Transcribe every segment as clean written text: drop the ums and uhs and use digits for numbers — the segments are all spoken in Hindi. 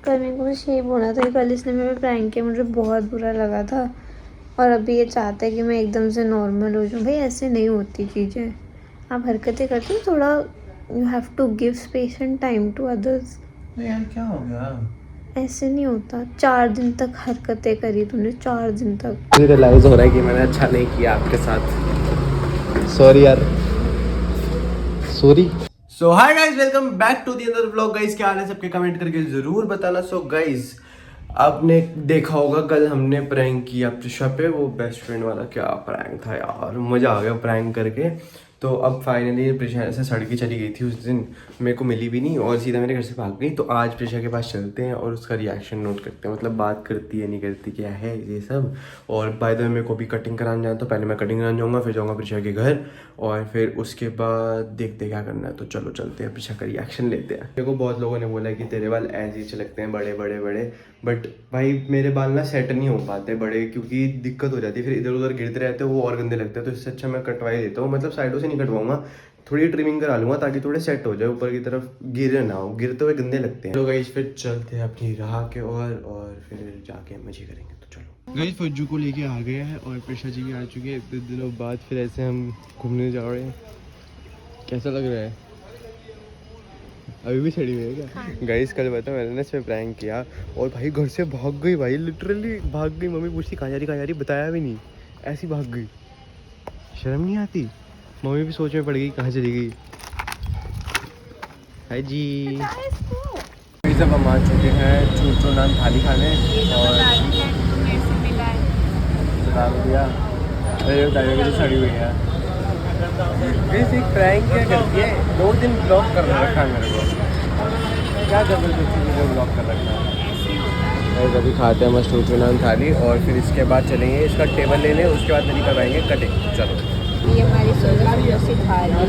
कल मेरे को बस यही बोला था कि कल इसने मेरे प्रैंक किया, मुझे बहुत बुरा लगा था। और अभी ये चाहता है कि मैं एकदम से नॉर्मल हो जाऊँ। भाई ऐसे नहीं होती चीज़ें। आप हरकतें करते हो थोड़ा, you have to give space and time to others. नहीं यार क्या हो गया? ऐसे नहीं होता। 4 दिन तक हरकतें करी तूने, 4 दिन तक। मुझे रियलाइज हो रहा है कि मैंने अच्छा नहीं किया आपके साथ। सॉरी यार, sorry. So hi guys, welcome back to the another vlog. Guys क्या हाल है सबके, कमेंट करके जरूर बताना। सो गाइस आपने देखा होगा कल हमने प्रैंक किया प्रिशा पे, वो बेस्ट फ्रेंड वाला। क्या प्रैंक था यार, मजा आ गया प्रैंक करके। तो अब फाइनली प्रिशा ऐसे सड़की चली गई थी उस दिन, मेरे को मिली भी नहीं और सीधा मेरे घर से भाग गई। तो आज प्रिशा के पास चलते हैं और उसका रिएक्शन नोट करते हैं, मतलब बात करती है नहीं करती क्या है ये सब। और बाय द वे मेरे को भी कटिंग कराने जाना, तो पहले मैं कटिंग कराने जाऊँगा, फिर जाऊँगा प्रिशा के घर और फिर उसके बाद देखते क्या करना है। तो चलो चलते हैं, प्रिशा का रिएक्शन लेते हैं। मेरे को बहुत लोगों ने बोला कि तेरे बाल ऐसे ही चलकते हैं बड़े बड़े बड़े, बट भाई मेरे बाल ना सेट नहीं हो पाते बड़े, क्योंकि दिक्कत हो जाती है, फिर इधर उधर गिरते रहते हैं, वो और गंदे लगते हैं। तो इससे अच्छा मैं कटवा ही देता हूँ, मतलब साइडों से नहीं कटवाऊंगा, थोड़ी ट्रिमिंग करा लूँगा ताकि थोड़े सेट हो जाए, ऊपर की तरफ गिरे ना हो, गिरते हुए गंदे लगते हैं। तो गाइस फिर चलते हैं अपनी राह के और फिर जाके मजे करेंगे। तो चलो गाइस, फज्जू को लेके आ गए हैं और प्रिशा जी भी आ चुके हैं इतने दिनों बाद। फिर ऐसे हम घूमने जा रहे हैं। कैसा लग रहा है? अभी भी छड़ी हुई है क्या? गाइस कल बता मैंने ना इसमें प्रैंक किया और भाई घर से भाग गई, भाई लिटरली भाग गई। मम्मी पूछती कहाँ जा रही, बताया भी नहीं, ऐसी भाग गई। शर्म नहीं आती? मम्मी भी सोच में पड़ गई कहाँ चली गई। हाय जी, सब हम आ चुके हैं चूचू नान थाली खाने और बता दिया। अरे बताइए मुझे सड़ी हुई है। एक प्रैंक क्या करती है, 2 दिन ब्लॉक कर रखा है मेरे को। क्या जबरदस्ती मुझे ब्लॉक कर रखा है। अभी खाते हैं मस्त चूचू नान थाली और फिर इसके बाद चलेंगे इसका टेबल लेने, उसके बाद मेरी करवाएंगे कटिंग। चलो ये हमारी सोलह सिखा रही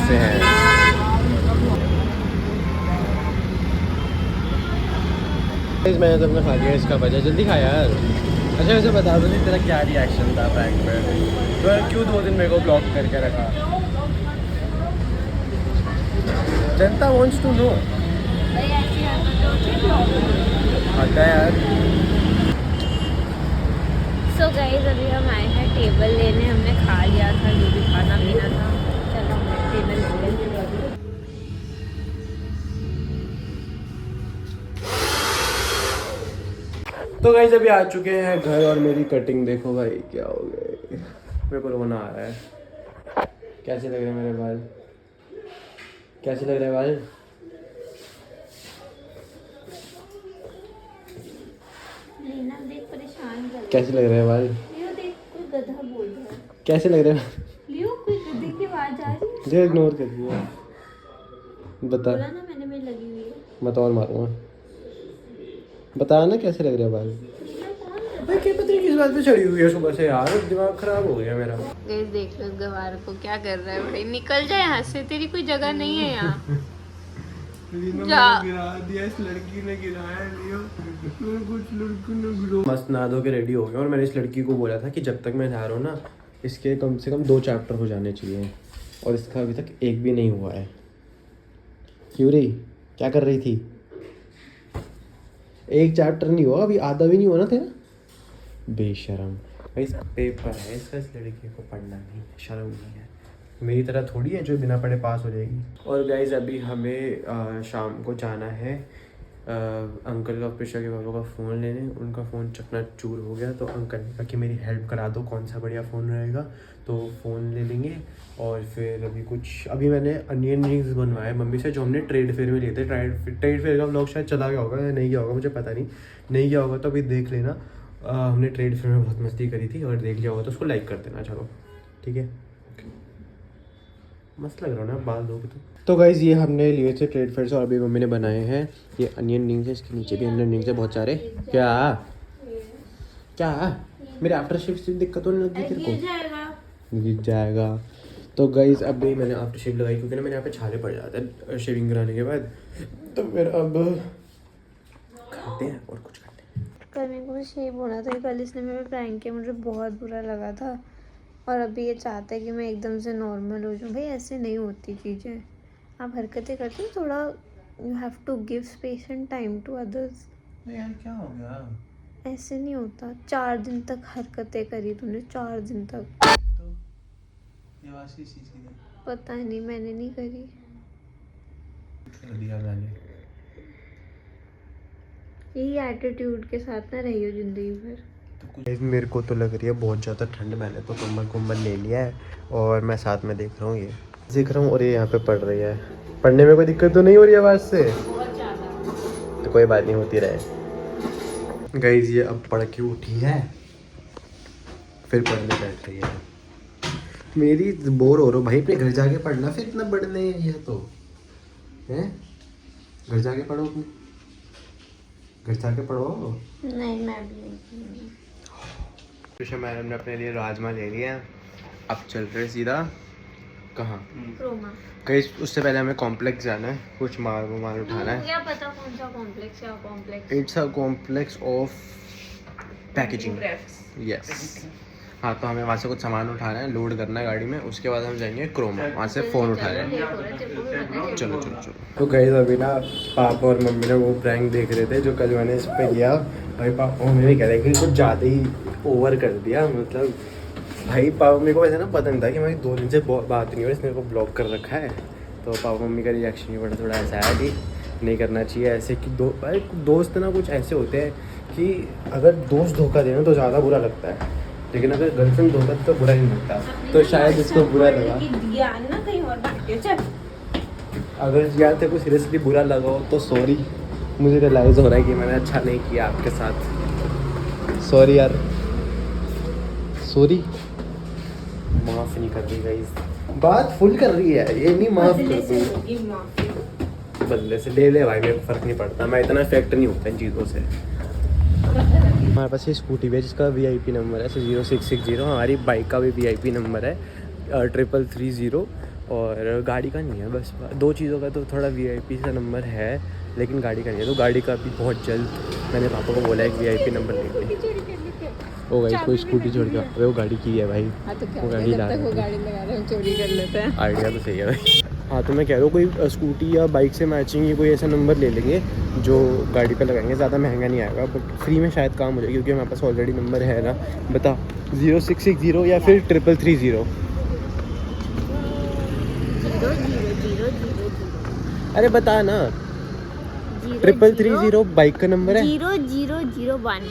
से हैं। मैंने तुमने खा लिया, इसका वजह जल्दी खा यार। अच्छा वैसे बता दो तेरा क्या रिएक्शन था प्रैंक में, तो क्यों 2 दिन मेरे को ब्लॉक करके रखा? जनता वांट्स टू नो। आता है यार। सो गाइस अभी हम आए हैं टेबल लेने। हमने खा लिया था जो भी खाना पीना था। चलो हम टेबल लेते हैं। तो गाइस अभी आ चुके हैं घर और मेरी कटिंग देखो भाई क्या हो गया, मेरे को रोना आ रहा है। कैसे लग रहे हैं मेरे बाल? कैसे लग रहे हैं बाल? लीना देख परेशान कर। कैसे लग रहे हैं बाल? लियो देख कोई गधा बोल रहा है। कैसे लग रहे हैं? लियो कोई गधे की आवाज आ रही है। जो इग्नोर कर दिया। बता। बोला ना मैंने, मेरी लगी हुई है। मैं तो और मारूंगा। बता ना कैसे लग रहे हैं बाल? भाई क्या पता किस बात पे चढ़ी हुई है सुबह से यार, दिमाग खराब हो गया मेरा। गाइस देख लो गवार को क्या कर रहा है। भाई निकल जा यहाँ से, तेरी कोई जगह नहीं है यहाँ। गिरा दिया इस लड़की ने, गिराया लियो। कुछ लड़की ने गिरा। मस्त नहा धो के रेडी हो गया और मैंने इस लड़की को बोला था कि जब तक मैं नहा रहा हूँ ना, इसके कम से कम 2 चैप्टर हो जाने चाहिए और इसका अभी तक एक भी नहीं हुआ है। क्यों रे, क्या कर रही थी? एक चैप्टर नहीं हुआ अभी, आधा भी नहीं हुआ ना तेरा, बेशरम। भाई इसका पेपर है, इसका इस लड़की को पढ़ना नहीं, शर्म नहीं है। मेरी तरह थोड़ी है जो बिना पढ़े पास हो जाएगी। और गाइज अभी हमें शाम को जाना है अंकल और प्रिशा के पापा का फ़ोन लेने। उनका फ़ोन चकना चूर हो गया, तो अंकल ने कहा कि मेरी हेल्प करा दो, कौन सा बढ़िया फ़ोन रहेगा। तो फ़ोन ले लेंगे और फिर अभी मैंने अनियन रिंग्स बनवाए मम्मी से, जो हमने ट्रेड फेयर में लिए थे। ट्रेड फेयर का व्लॉग शायद चला गया होगा या नहीं गया होगा, मुझे पता नहीं गया होगा तो अभी देख लेना। हमने ट्रेड फेयर में बहुत मस्ती करी थी, और देख लिया होगा तो उसको लाइक कर देना। चलो ठीक है, मस्त लग रहा है ना बाल दो तो गाइज़ ये हमने लिए थे ट्रेड फेयर से और अभी मम्मी ने बनाए हैं ये अनियन रिंग्स है। इसके नीचे भी अनियन रिंग्स है बहुत सारे। क्या क्या मेरे आफ्टर शेव से दिक्कत होने लगी तेरे को? गिर जाएगा। तो गाइज़ अभी मैंने आफ्टर शेव लगाई क्योंकि ना मेरे यहाँ पे छाले पड़ जाते हैं शेविंग कराने के बाद। तो फिर अब खाते हैं और कुछ करते हैं। कल मेरे को बस यही बोला था कि कल इसने मेरे प्रैंक किया, मुझे बहुत बुरा लगा था। और अभी ये चाहता है कि मैं एकदम से नॉर्मल हो जाऊँ। भाई ऐसे नहीं होती चीज़ें। आप हरकतें करते हो थोड़ा, you have to give space and time to others. यार क्या हो गया? ऐसे नहीं होता। 4 दिन तक हरकतें करी तूने, 4 दिन तक। तो ये वासी चीज की पता नहीं, मैंने नहीं करी। कर दिया मैंने। यही एटीट्यूड के साथ ना रही हो जिंदगी भर। मेरे को तो लग रही है बहुत ज़्यादा ठंड। मैंने तो कम्बल ले लिया है और मैं साथ में देख रहा हूँ, ये देख रहा हूँ और ये यहाँ पे पढ़ रही है। पढ़ने में कोई दिक्कत तो नहीं हो रही आवाज़ से? बहुत ज़्यादा। तो कोई बात नहीं, होती रहे। गाइस ये अब पढ़ के उठी है, फिर पढ़ने बैठ रही है। मेरी बोर हो रहा हूँ भाई, अपने घर जाके पढ़ना, फिर इतना पढ़ने ये तो है। घर जाके पढ़ो, अपने घर जाके पढ़ो। नहीं, मैं भी नहीं। ट्यूशन मैडम ने अपने लिए राजमा ले लिया है। अब चल रहे सीधा कहाँ? क्रोमा। कहीं उससे पहले हमें कॉम्प्लेक्स जाना है, कुछ माल उठाना है। क्या पता कौन सा कॉम्प्लेक्स है? Complex it's a complex of packaging. Yes. हाँ, तो हमें वहाँ से कुछ सामान उठाना है, लोड करना है गाड़ी में। उसके बाद हम जाएंगे क्रोमा, वहाँ से फ़ोन उठा रहे हैं। चलो चलो चलो। तो गाइस अभी ना पापा और मम्मी ने वो प्रैंक देख रहे थे जो कल मैंने इस पर किया। भाई पापा मम्मी भी कह रहे कि कुछ ज़्यादा ही ओवर कर दिया। मतलब भाई पापा, मेरे को वैसे ना पता नहीं था कि मैं 2 दिन से बात नहीं हो रही, इसने मेरे को ब्लॉक कर रखा है। तो पापा मम्मी का रिएक्शन ही बड़ा थोड़ा ऐसा है कि नहीं करना चाहिए ऐसे। कि दोस्त ना कुछ ऐसे होते हैं कि अगर दोस्त धोखा देना तो ज़्यादा बुरा लगता है, लेकिन अगर गर्लफ्रेंड धोखा तो बुरा नहीं लगता। तो शायद इसको बुरा लगा। अगर यार तेरे को सीरियसली बुरा लगा हो तो सॉरी। मुझे रियलाइज़ हो रहा है कि मैंने अच्छा नहीं किया आपके साथ। सॉरी यार, सॉरी। माफ़ नहीं कर रही गाइस, बात फुल कर रही है, ये नहीं माफ़ कर दूँ। बदले से ले भाई, मेरे को फ़र्क नहीं पड़ता। मैं इतना इफेक्ट नहीं होता इन चीज़ों से। हमारे पास ये स्कूटी है जिसका VIP नंबर है 0660। हमारी बाइक का भी VIP नंबर है 3330। और गाड़ी का नहीं है। बस 2 चीज़ों का तो थोड़ा VIP सा नंबर है, लेकिन गाड़ी का नहीं है। तो गाड़ी का भी बहुत जल्द मैंने पापा को बोला है कि VIP नंबर ले लें। वो गाइस कोई स्कूटी छोड़ के वो गाड़ी की है भाई। वो गाड़ी ला रहे हैं, चोरी कर लेते हैं। आइडिया तो सही है भाई। हाँ, तो मैं कह रहा हूँ कोई स्कूटी या बाइक से मैचिंग ही कोई ऐसा नंबर ले लेंगे जो गाड़ी पे लगाएंगे। ज़्यादा महंगा नहीं आएगा, बट फ्री में शायद काम हो जाएगा, क्योंकि हमारे पास ऑलरेडी नंबर है ना। बता, 0660 या फिर 3330? अरे बता ना। 3330 बाइक का नंबर है। 0001।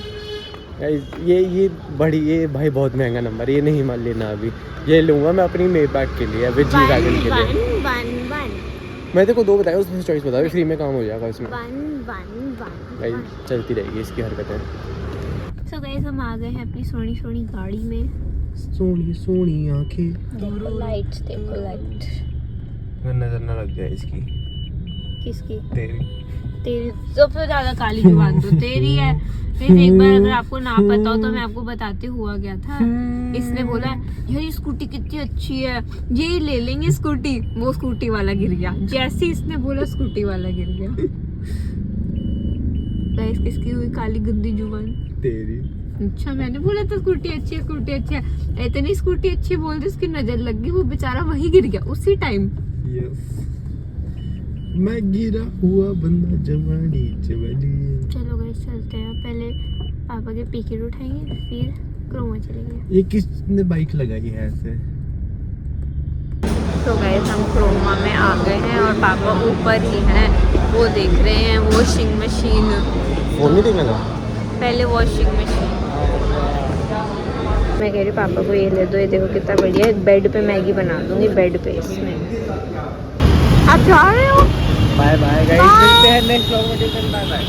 ये बड़ी, ये भाई बहुत महंगा नंबर है, ये नहीं मान लेना अभी। ये लूँगा मैं अपनी मेबैक के लिए, अभी जी वैगन के लिए। मैं तेरे को 2 बताया, उसमें से चॉइस बता, फ्री में काम हो जाएगा इसमें। भाई चलती रहेगी इसकी हरकतें। सो गाइस हम आ गए हैं अपनी सोनी सोनी गाड़ी में। सोनी सोनी आंखें, देखो लाइट्स, देखो लाइट। नजर ना लग जाए इसकी। किसकी? तेरी। तेरी सबसे ज्यादा काली जुबान तो तेरी है। फिर एक बार अगर आपको ना पता हो तो मैं आपको बताते हुआ गया था। इसने बोला यार ये स्कूटी कितनी अच्छी है, ये ले लेंगे स्कूटी। वो स्कूटी वाला गिर गया। जैसे ही इसने बोला स्कूटी वाला गिर गया। गाइस किसकी हुई काली गंदी जुबान? तेरी। अच्छा, मैंने बोला था स्कूटी अच्छी है, स्कूटी अच्छी है। इतनी स्कूटी अच्छी बोल दी, उसकी नजर लग गई, वो बेचारा वहीं गिर गया उसी टाइम। यस, मैं गिरा हुआ बंदा जवानी चली। चलो गाइस चलते हैं। पहले पापा के पिकेट उठाएंगे, फिर क्रोमा चलेंगे। ये किसने बाइक लगाई है ऐसे? तो गाइस हम क्रोमा में आ गए हैं और पापा ऊपर ही हैं, वो देख रहे हैं वॉशिंग मशीन। वो नहीं देखा था पहले वॉशिंग मशीन। मैं कह रही पापा को ये ले दो, ये देखो कितना बढ़िया है। बेड पे मैगी बना दूंगी, बेड पे इसमें। आप जा रहे हो? बाय बाय गाइस, मिलते हैं नेक्स्ट व्लॉग में। Bye bye.